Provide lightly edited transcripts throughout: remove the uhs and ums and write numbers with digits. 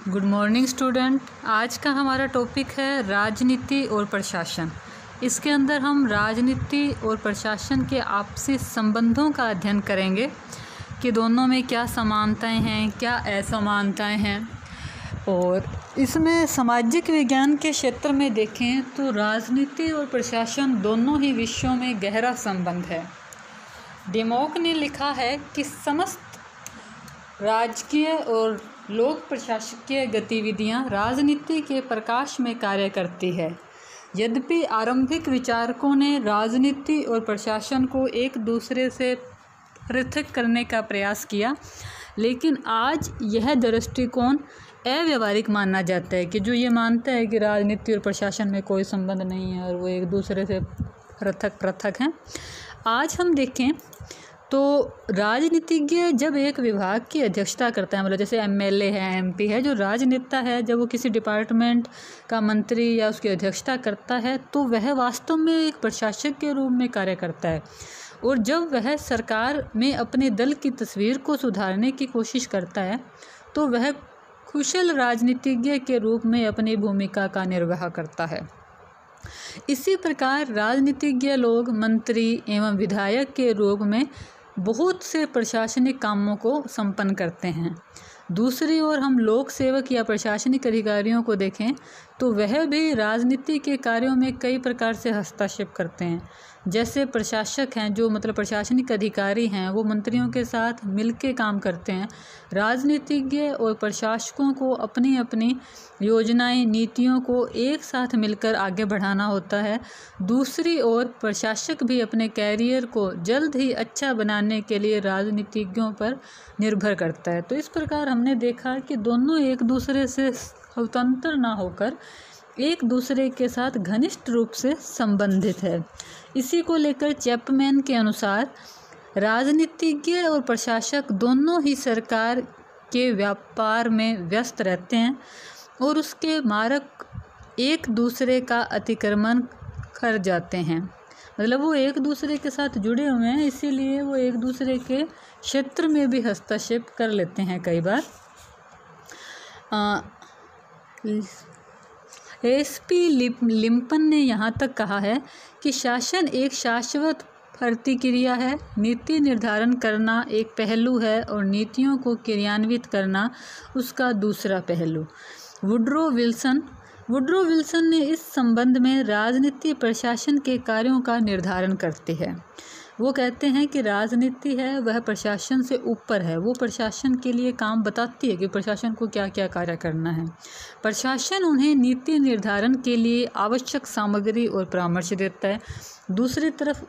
Good morning student. आज का हमारा टॉपिक है राजनीति और प्रशासन। इसके अंदर हम राजनीति और प्रशासन के आपसी संबंधों का अध्ययन करेंगे कि दोनों में क्या समानताएं हैं, क्या असमानताएं हैं। और इसमें सामाजिक विज्ञान के क्षेत्र में देखें तो राजनीति और प्रशासन दोनों ही विषयों में गहरा संबंध है। डेमोक ने लिखा है कि समस्त राजकीय और लोक प्रशासकीय गतिविधियां राजनीति के प्रकाश में कार्य करती है। यद्यपि आरंभिक विचारकों ने राजनीति और प्रशासन को एक दूसरे से पृथक करने का प्रयास किया, लेकिन आज यह दृष्टिकोण अव्यावहारिक माना जाता है कि जो ये मानता है कि राजनीति और प्रशासन में कोई संबंध नहीं है और वो एक दूसरे से पृथक हैं। आज हम देखें तो राजनीतिज्ञ जब एक विभाग की अध्यक्षता करता है, मतलब जैसे एमएलए है, एमपी है, जो राजनेता है, जब वो किसी डिपार्टमेंट का मंत्री या उसकी अध्यक्षता करता है तो वह वास्तव में एक प्रशासक के रूप में कार्य करता है। और जब वह सरकार में अपने दल की तस्वीर को सुधारने की कोशिश करता है तो वह कुशल राजनीतिज्ञ के रूप में अपनी भूमिका का निर्वाह करता है। इसी प्रकार राजनीतिज्ञ लोग मंत्री एवं विधायक के रूप में बहुत से प्रशासनिक कामों को संपन्न करते हैं। दूसरी ओर हम लोक सेवक या प्रशासनिक अधिकारियों को देखें तो वह भी राजनीति के कार्यों में कई प्रकार से हस्तक्षेप करते हैं। जैसे प्रशासक हैं, जो मतलब प्रशासनिक अधिकारी हैं, वो मंत्रियों के साथ मिलकर काम करते हैं। राजनीतिज्ञ और प्रशासकों को अपनी अपनी योजनाएं, नीतियों को एक साथ मिलकर आगे बढ़ाना होता है। दूसरी ओर प्रशासक भी अपने कैरियर को जल्द ही अच्छा बनाने के लिए राजनीतिज्ञों पर निर्भर करता है। तो इस प्रकार हमने देखा कि दोनों एक दूसरे से स्वतंत्र ना होकर एक दूसरे के साथ घनिष्ठ रूप से संबंधित है। इसी को लेकर चैपमैन के अनुसार राजनीतिज्ञ और प्रशासक दोनों ही सरकार के व्यापार में व्यस्त रहते हैं और उसके मार्ग एक दूसरे का अतिक्रमण कर जाते हैं। मतलब वो एक दूसरे के साथ जुड़े हुए हैं, इसीलिए वो एक दूसरे के क्षेत्र में भी हस्तक्षेप कर लेते हैं कई बार। एसपी लिम्पन ने यहाँ तक कहा है कि शासन एक शाश्वत प्रतिक्रिया है, नीति निर्धारण करना एक पहलू है और नीतियों को क्रियान्वित करना उसका दूसरा पहलू। वुड्रो विल्सन ने इस संबंध में राजनीति प्रशासन के कार्यों का निर्धारण करती है। वो कहते हैं कि राजनीति है वह प्रशासन से ऊपर है, वो प्रशासन के लिए काम बताती है कि प्रशासन को क्या क्या कार्य करना है। प्रशासन उन्हें नीति निर्धारण के लिए आवश्यक सामग्री और परामर्श देता है। दूसरी तरफ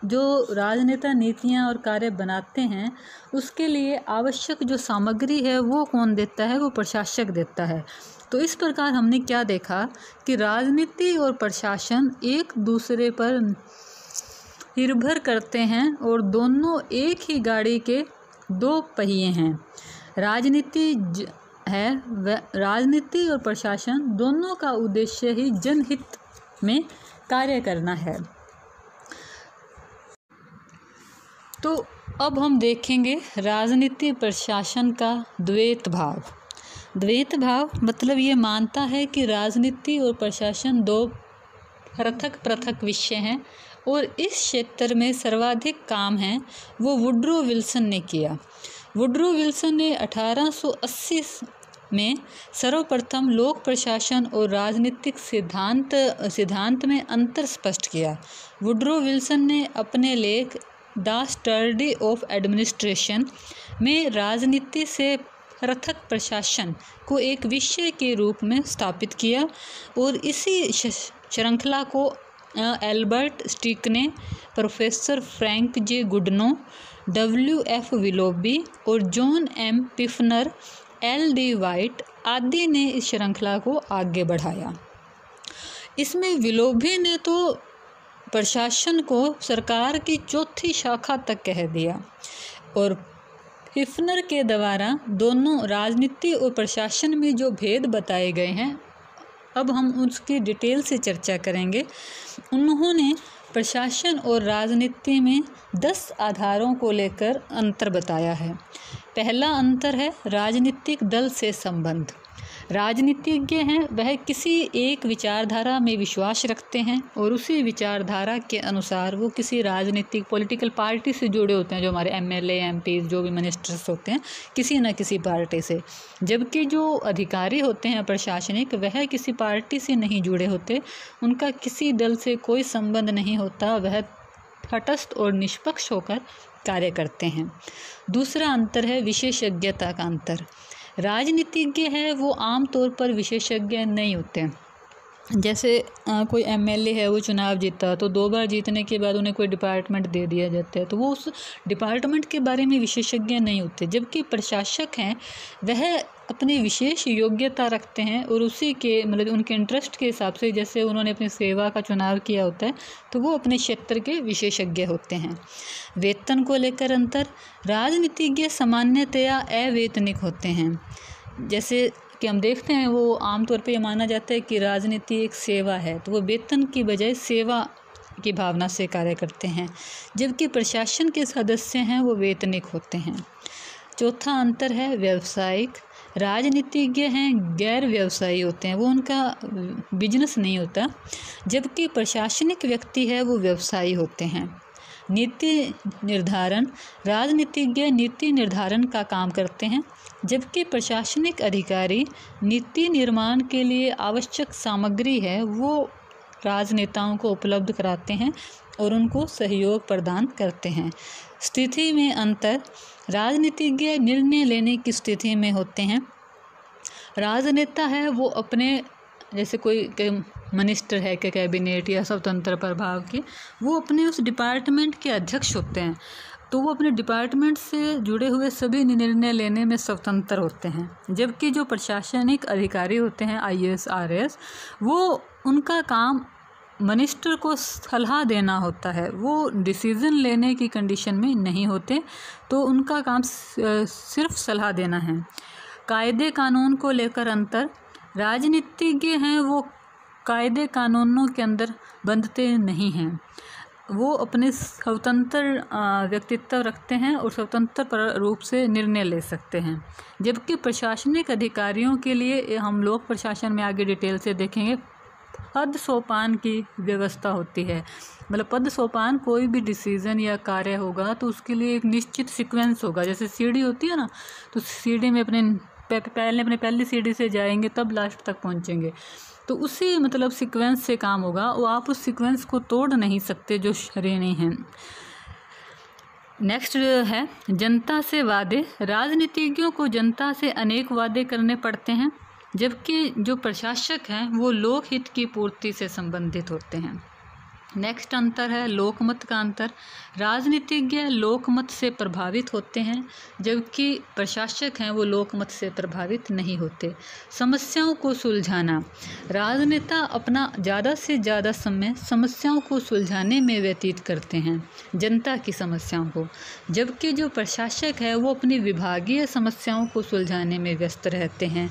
जो राजनेता नीतियाँ और कार्य बनाते हैं उसके लिए आवश्यक जो सामग्री है वो कौन देता है? वो प्रशासक देता है। तो इस प्रकार हमने क्या देखा कि राजनीति और प्रशासन एक दूसरे पर निर्भर करते हैं और दोनों एक ही गाड़ी के दो पहिए हैं। राजनीति और प्रशासन दोनों का उद्देश्य ही जनहित में कार्य करना है। तो अब हम देखेंगे राजनीति प्रशासन का द्वैत भाव मतलब ये मानता है कि राजनीति और प्रशासन दो पृथक विषय हैं और इस क्षेत्र में सर्वाधिक काम है वो वुड्रो विल्सन ने किया। वुड्रो विल्सन ने 1880 में सर्वप्रथम लोक प्रशासन और राजनीतिक सिद्धांत में अंतर स्पष्ट किया। वुड्रो विल्सन ने अपने लेख द स्टडी ऑफ एडमिनिस्ट्रेशन में राजनीति से पृथक प्रशासन को एक विषय के रूप में स्थापित किया और इसी श्रृंखला को एल्बर्ट स्टिकने, प्रोफेसर फ्रैंक जे गुडनो, WF विलोबी और जॉन M पिफनर, LD वाइट आदि ने इस श्रृंखला को आगे बढ़ाया। इसमें विलोबी ने तो प्रशासन को सरकार की चौथी शाखा तक कह दिया और पिफनर के द्वारा दोनों राजनीति और प्रशासन में जो भेद बताए गए हैं, अब हम उसकी डिटेल से चर्चा करेंगे। उन्होंने प्रशासन और राजनीति में 10 आधारों को लेकर अंतर बताया है। पहला अंतर है राजनीतिक दल से संबंध। राजनीतिज्ञ हैं वह किसी एक विचारधारा में विश्वास रखते हैं और उसी विचारधारा के अनुसार वो किसी राजनीतिक पॉलिटिकल पार्टी से जुड़े होते हैं। जो हमारे एमएलए एमपी जो भी मिनिस्टर्स होते हैं किसी न किसी पार्टी से, जबकि जो अधिकारी होते हैं प्रशासनिक वह किसी पार्टी से नहीं जुड़े होते, उनका किसी दल से कोई संबंध नहीं होता, वह तटस्थ और निष्पक्ष होकर कार्य करते हैं। दूसरा अंतर है विशेषज्ञता का अंतर। राजनीतिज्ञ है वो आमतौर पर विशेषज्ञ नहीं होते। जैसे कोई एमएलए है वो चुनाव जीता तो 2 बार जीतने के बाद उन्हें कोई डिपार्टमेंट दे दिया जाता है, तो वो उस डिपार्टमेंट के बारे में विशेषज्ञ नहीं होते। जबकि प्रशासक हैं वह अपनी विशेष योग्यता रखते हैं और उसी के मतलब उनके इंटरेस्ट के हिसाब से, जैसे उन्होंने अपनी सेवा का चुनाव किया होता है तो वो अपने क्षेत्र के विशेषज्ञ होते हैं। वेतन को लेकर अंतर। राजनीतिज्ञ सामान्यतया अवैतनिक होते हैं। जैसे कि हम देखते हैं वो आमतौर पे ये माना जाता है कि राजनीति एक सेवा है, तो वो वेतन की बजाय सेवा की भावना से कार्य करते हैं, जबकि प्रशासन के सदस्य हैं वो वेतनिक होते हैं। चौथा अंतर है व्यावसायिक। राजनीतिज्ञ हैं गैर व्यवसायी होते हैं, वो उनका बिजनेस नहीं होता, जबकि प्रशासनिक व्यक्ति है वो व्यवसायी होते हैं। नीति निर्धारण। राजनीतिज्ञ नीति निर्धारण का काम करते हैं, जबकि प्रशासनिक अधिकारी नीति निर्माण के लिए आवश्यक सामग्री है वो राजनेताओं को उपलब्ध कराते हैं और उनको सहयोग प्रदान करते हैं। स्थिति में अंतर। राजनीतिज्ञ निर्णय लेने की स्थिति में होते हैं। राजनेता है वो अपने, जैसे कोई मिनिस्टर है कि कैबिनेट या स्वतंत्र प्रभाव के, वो अपने उस डिपार्टमेंट के अध्यक्ष होते हैं, तो वो अपने डिपार्टमेंट से जुड़े हुए सभी निर्णय लेने में स्वतंत्र होते हैं। जबकि जो प्रशासनिक अधिकारी होते हैं आईएएस आरएएस, वो उनका काम मिनिस्टर को सलाह देना होता है, वो डिसीज़न लेने की कंडीशन में नहीं होते, तो उनका काम सिर्फ सलाह देना है। कायदे कानून को लेकर अंतर। राजनीतिज्ञ हैं वो कायदे कानूनों के अंदर बंधते नहीं हैं, वो अपने स्वतंत्र व्यक्तित्व रखते हैं और स्वतंत्र रूप से निर्णय ले सकते हैं। जबकि प्रशासनिक अधिकारियों के लिए हम लोग प्रशासन में आगे डिटेल से देखेंगे, पद सोपान की व्यवस्था होती है। मतलब पद सोपान, कोई भी डिसीज़न या कार्य होगा तो उसके लिए एक निश्चित सीक्वेंस होगा। जैसे सीढ़ी होती है ना, तो सीढ़ी में अपने पहली सीढ़ी से जाएंगे तब लास्ट तक पहुंचेंगे, तो उसी मतलब सीक्वेंस से काम होगा, वो आप उस सीक्वेंस को तोड़ नहीं सकते जो श्रेणी है। नेक्स्ट है जनता से वादे। राजनीतिज्ञों को जनता से अनेक वादे करने पड़ते हैं, जबकि जो प्रशासक हैं वो लोकहित की पूर्ति से संबंधित होते हैं। नेक्स्ट अंतर है लोकमत का अंतर। राजनीतिज्ञ लोकमत से प्रभावित होते हैं, जबकि प्रशासक हैं वो लोकमत से प्रभावित नहीं होते। समस्याओं को सुलझाना। राजनेता अपना ज़्यादा से ज़्यादा समय समस्याओं को सुलझाने में व्यतीत करते हैं, जनता की समस्याओं को, जबकि जो प्रशासक है वो अपनी विभागीय समस्याओं को सुलझाने में व्यस्त रहते हैं।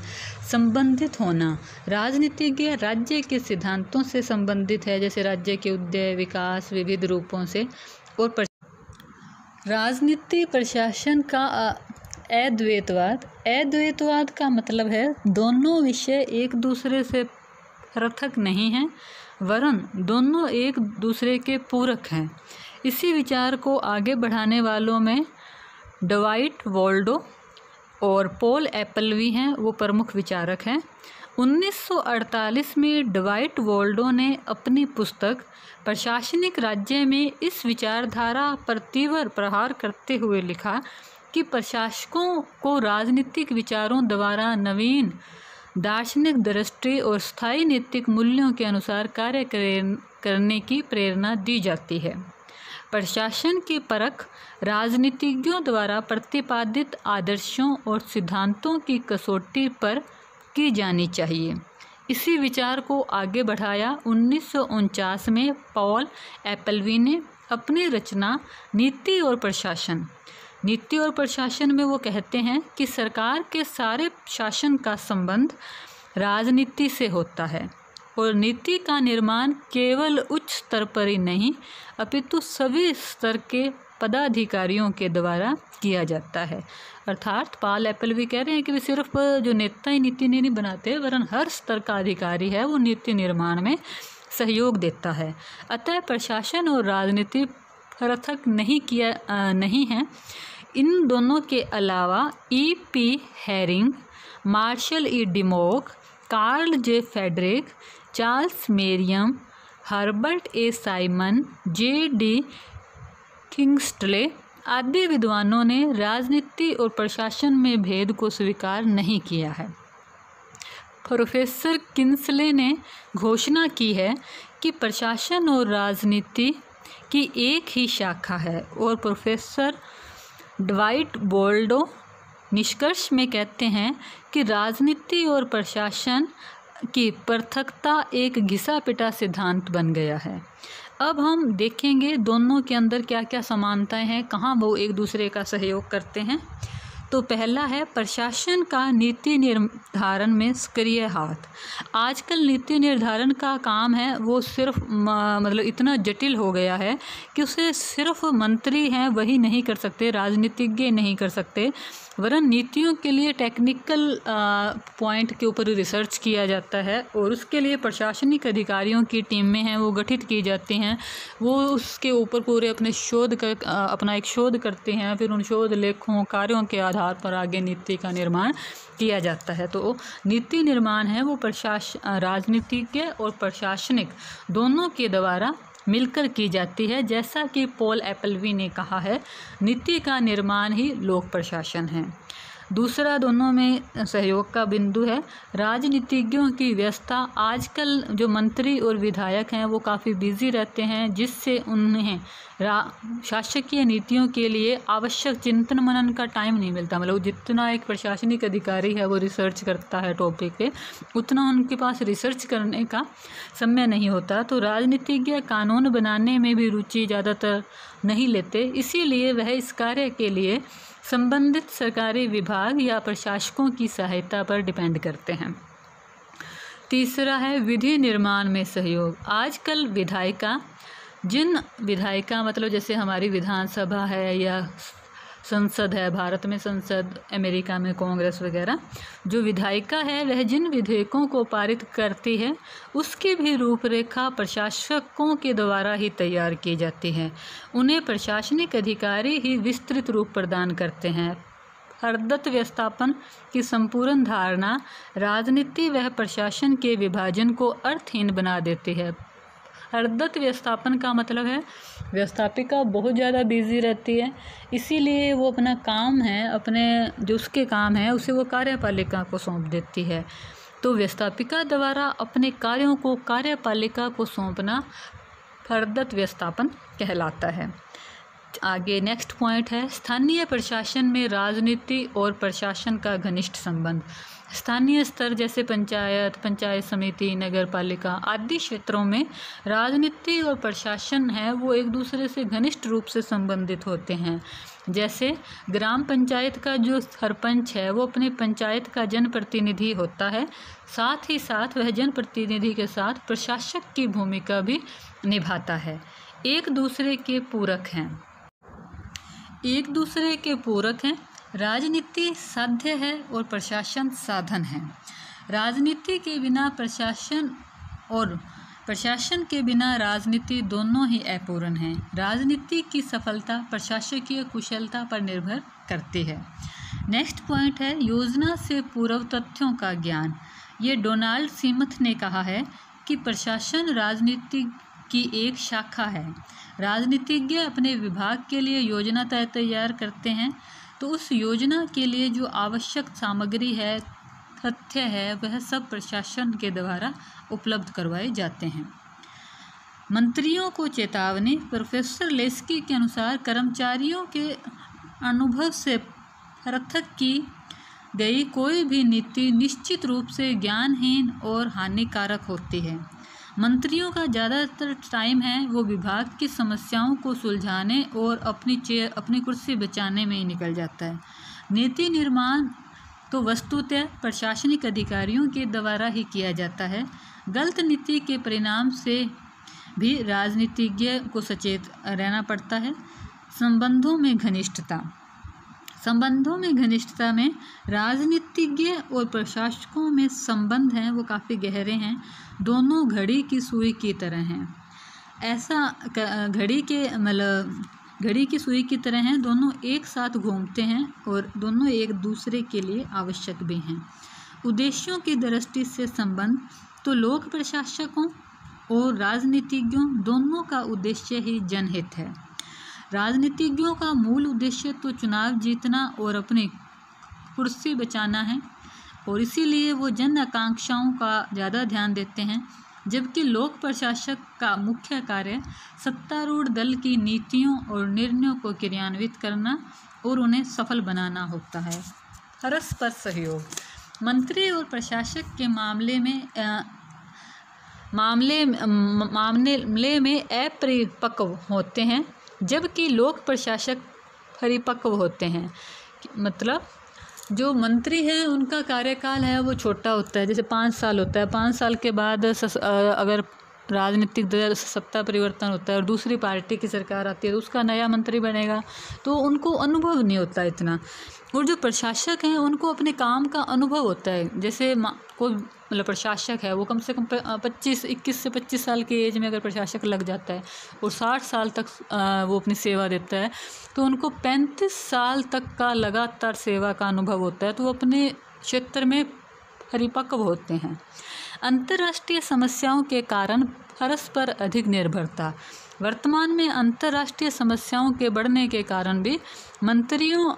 संबंधित होना। राजनीतिज्ञ राज्य के सिद्धांतों से संबंधित है, जैसे राज्य के उद्देश्य विकास विविध रूपों से, और राजनीति प्रशासन का अद्वैतवाद। अद्वैतवाद का मतलब है दोनों विषय एक दूसरे से पृथक नहीं हैं, वरन दोनों एक दूसरे के पूरक हैं। इसी विचार को आगे बढ़ाने वालों में डवाइट वॉल्डो और पॉल एप्पलवी हैं, वो प्रमुख विचारक हैं। 1948 में डवाइट वॉल्डो ने अपनी पुस्तक प्रशासनिक राज्य में इस विचारधारा पर तीव्र प्रहार करते हुए लिखा कि प्रशासकों को राजनीतिक विचारों द्वारा नवीन दार्शनिक दृष्टि और स्थायी नैतिक मूल्यों के अनुसार कार्य करने की प्रेरणा दी जाती है। प्रशासन की परख राजनीतिज्ञों द्वारा प्रतिपादित आदर्शों और सिद्धांतों की कसौटी पर की जानी चाहिए। इसी विचार को आगे बढ़ाया 1949 में पॉल एप्पलवी ने अपनी रचना नीति और प्रशासन। नीति और प्रशासन में वो कहते हैं कि सरकार के सारे शासन का संबंध राजनीति से होता है और नीति का निर्माण केवल उच्च स्तर पर ही नहीं अपितु सभी स्तर के पदाधिकारियों के द्वारा किया जाता है। अर्थात पॉल एप्पलवी कह रहे हैं कि वे सिर्फ जो नेता ही नीति नहीं बनाते, वरन हर स्तर का अधिकारी है वो नीति निर्माण में सहयोग देता है। अतः प्रशासन और राजनीति पृथक नहीं है। इन दोनों के अलावा E.P. Herring, Marshall E. Dimock, Karl J. Friedrich, Charles Merriam, Herbert A. Simon, J.D. Kingsley आदि विद्वानों ने राजनीति और प्रशासन में भेद को स्वीकार नहीं किया है। प्रोफेसर किंग्सले ने घोषणा की है कि प्रशासन और राजनीति की एक ही शाखा है, और प्रोफेसर ड्वाइट बोल्डो निष्कर्ष में कहते हैं कि राजनीति और प्रशासन की पृथकता एक घिसा पिटा सिद्धांत बन गया है। अब हम देखेंगे दोनों के अंदर क्या क्या समानताएं हैं, कहाँ वो एक दूसरे का सहयोग करते हैं। तो पहला है प्रशासन का नीति निर्धारण में सक्रिय हाथ। आजकल नीति निर्धारण का काम है वो सिर्फ मतलब इतना जटिल हो गया है कि उसे सिर्फ मंत्री हैं वही नहीं कर सकते, राजनीतिज्ञ नहीं कर सकते, वरन नीतियों के लिए टेक्निकल पॉइंट के ऊपर रिसर्च किया जाता है, और उसके लिए प्रशासनिक अधिकारियों की टीमें हैं वो गठित की जाती हैं। वो उसके ऊपर पूरे अपना एक शोध करते हैं, फिर उन शोध लेखों कार्यों के आधार पर आगे नीति का निर्माण किया जाता है। तो नीति निर्माण है वो राजनीतिज्ञ और प्रशासनिक दोनों के द्वारा मिलकर की जाती है। जैसा कि पॉल एप्पलवी ने कहा है, नीति का निर्माण ही लोक प्रशासन है। दूसरा दोनों में सहयोग का बिंदु है राजनीतिज्ञों की व्यवस्था। आजकल जो मंत्री और विधायक हैं वो काफ़ी बिजी रहते हैं, जिससे उन्हें शासकीय नीतियों के लिए आवश्यक चिंतन मनन का टाइम नहीं मिलता। मतलब जितना एक प्रशासनिक अधिकारी है वो रिसर्च करता है टॉपिक पे, उतना उनके पास रिसर्च करने का समय नहीं होता। तो राजनीतिज्ञ कानून बनाने में भी रुचि ज़्यादातर नहीं लेते, इसीलिए वह इस कार्य के लिए संबंधित सरकारी विभाग या प्रशासकों की सहायता पर डिपेंड करते हैं। तीसरा है विधि निर्माण में सहयोग। आजकल विधायिका मतलब जैसे हमारी विधानसभा है या संसद है, भारत में संसद, अमेरिका में कांग्रेस वगैरह, जो विधायिका है वह जिन विधेयकों को पारित करती है उसकी भी रूपरेखा प्रशासकों के द्वारा ही तैयार की जाती है। उन्हें प्रशासनिक अधिकारी ही विस्तृत रूप प्रदान करते हैं। अर्दत व्यवस्थापन की संपूर्ण धारणा राजनीति व प्रशासन के विभाजन को अर्थहीन बना देती है। अर्दत व्यवस्थापन का मतलब है व्यवस्थापिका बहुत ज़्यादा बिजी रहती है, इसीलिए वो अपना काम है, अपने जो उसके काम है उसे वो कार्यपालिका को सौंप देती है। तो व्यवस्थापिका द्वारा अपने कार्यों को कार्यपालिका को सौंपना अर्दत व्यवस्थापन कहलाता है। आगे नेक्स्ट पॉइंट है स्थानीय प्रशासन में राजनीति और प्रशासन का घनिष्ठ संबंध। स्थानीय स्तर जैसे पंचायत, पंचायत समिति, नगर पालिका आदि क्षेत्रों में राजनीति और प्रशासन है वो एक दूसरे से घनिष्ठ रूप से संबंधित होते हैं। जैसे ग्राम पंचायत का जो सरपंच है वो अपने पंचायत का जनप्रतिनिधि होता है, साथ ही साथ वह जनप्रतिनिधि के साथ प्रशासक की भूमिका भी निभाता है। एक दूसरे के पूरक हैं। राजनीति साध्य है और प्रशासन साधन है। राजनीति के बिना प्रशासन और प्रशासन के बिना राजनीति दोनों ही अपूर्ण हैं। राजनीति की सफलता प्रशासकीय कुशलता पर निर्भर करती है। नेक्स्ट पॉइंट है योजना से पूर्व तथ्यों का ज्ञान। ये डोनाल्ड सीमथ ने कहा है कि प्रशासन राजनीति की एक शाखा है। राजनीतिज्ञ अपने विभाग के लिए योजना तैयार करते हैं, तो उस योजना के लिए जो आवश्यक सामग्री है, तथ्य है, वह सब प्रशासन के द्वारा उपलब्ध करवाए जाते हैं। मंत्रियों को चेतावनी। प्रोफेसर लेस्की के अनुसार कर्मचारियों के अनुभव से पृथक की गई कोई भी नीति निश्चित रूप से ज्ञानहीन और हानिकारक होती है। मंत्रियों का ज़्यादातर टाइम है वो विभाग की समस्याओं को सुलझाने और अपनी कुर्सी बचाने में ही निकल जाता है। नीति निर्माण तो वस्तुतः प्रशासनिक अधिकारियों के द्वारा ही किया जाता है। गलत नीति के परिणाम से भी राजनीतिज्ञ को सचेत रहना पड़ता है। संबंधों में घनिष्ठता। संबंधों में घनिष्ठता में राजनीतिज्ञ और प्रशासकों में संबंध हैं वो काफ़ी गहरे हैं। दोनों घड़ी की सुई की तरह हैं। ऐसा घड़ी की सुई की तरह हैं, दोनों एक साथ घूमते हैं और दोनों एक दूसरे के लिए आवश्यक भी हैं। उद्देश्यों की दृष्टि से संबंध तो लोक प्रशासकों और राजनीतिज्ञों दोनों का उद्देश्य ही जनहित है। राजनीतिज्ञों का मूल उद्देश्य तो चुनाव जीतना और अपनी कुर्सी बचाना है और इसीलिए वो जन आकांक्षाओं का ज़्यादा ध्यान देते हैं, जबकि लोक प्रशासक का मुख्य कार्य सत्तारूढ़ दल की नीतियों और निर्णयों को क्रियान्वित करना और उन्हें सफल बनाना होता है। परस्पर सहयोग। मंत्री और प्रशासक के मामले में अपरिपक्व होते हैं, जबकि लोक प्रशासक परिपक्व होते हैं। मतलब जो मंत्री हैं उनका कार्यकाल है वो छोटा होता है, जैसे 5 साल होता है। 5 साल के बाद अगर राजनीतिक दल सत्ता परिवर्तन होता है और दूसरी पार्टी की सरकार आती है तो उसका नया मंत्री बनेगा, तो उनको अनुभव नहीं होता इतना। और जो प्रशासक हैं उनको अपने काम का अनुभव होता है। जैसे कोई प्रशासक है वो कम से कम 21 से 25 साल की एज में अगर प्रशासक लग जाता है और 60 साल तक वो अपनी सेवा देता है, तो उनको 35 साल तक का लगातार सेवा का अनुभव होता है, तो वो अपने क्षेत्र में परिपक्व होते हैं। अंतर्राष्ट्रीय समस्याओं के कारण परस्पर अधिक निर्भरता। वर्तमान में अंतर्राष्ट्रीय समस्याओं के बढ़ने के कारण भी मंत्रियों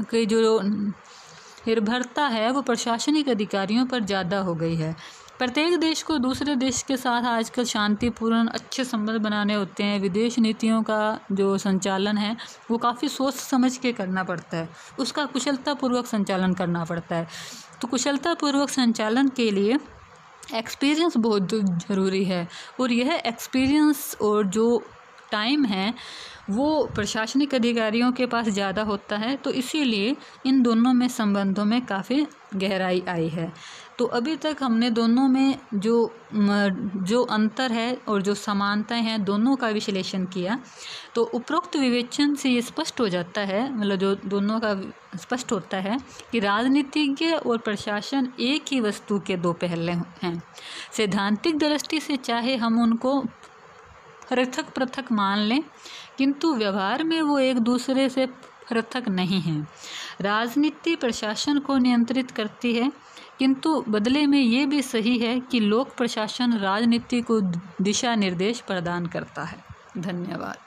की जो निर्भरता है वो प्रशासनिक अधिकारियों पर ज़्यादा हो गई है। प्रत्येक देश को दूसरे देश के साथ आजकल शांतिपूर्ण अच्छे संबंध बनाने होते हैं। विदेश नीतियों का जो संचालन है वो काफ़ी सोच समझ के करना पड़ता है, उसका कुशलतापूर्वक संचालन करना पड़ता है। तो कुशलतापूर्वक संचालन के लिए एक्सपीरियंस बहुत ज़रूरी है और यह एक्सपीरियंस और जो टाइम है वो प्रशासनिक अधिकारियों के पास ज़्यादा होता है, तो इसीलिए इन दोनों में संबंधों में काफ़ी गहराई आई है। तो अभी तक हमने दोनों में जो अंतर है और जो समानताएं हैं दोनों का विश्लेषण किया। तो उपरोक्त विवेचन से ये स्पष्ट हो जाता है, मतलब जो दोनों का स्पष्ट होता है कि राजनीतिज्ञ और प्रशासन एक ही वस्तु के दो पहलू हैं। सैद्धांतिक दृष्टि से चाहे हम उनको पृथक पृथक मान लें, किंतु व्यवहार में वो एक दूसरे से पृथक नहीं हैं। राजनीति प्रशासन को नियंत्रित करती है, किंतु बदले में ये भी सही है कि लोक प्रशासन राजनीति को दिशा निर्देश प्रदान करता है। धन्यवाद।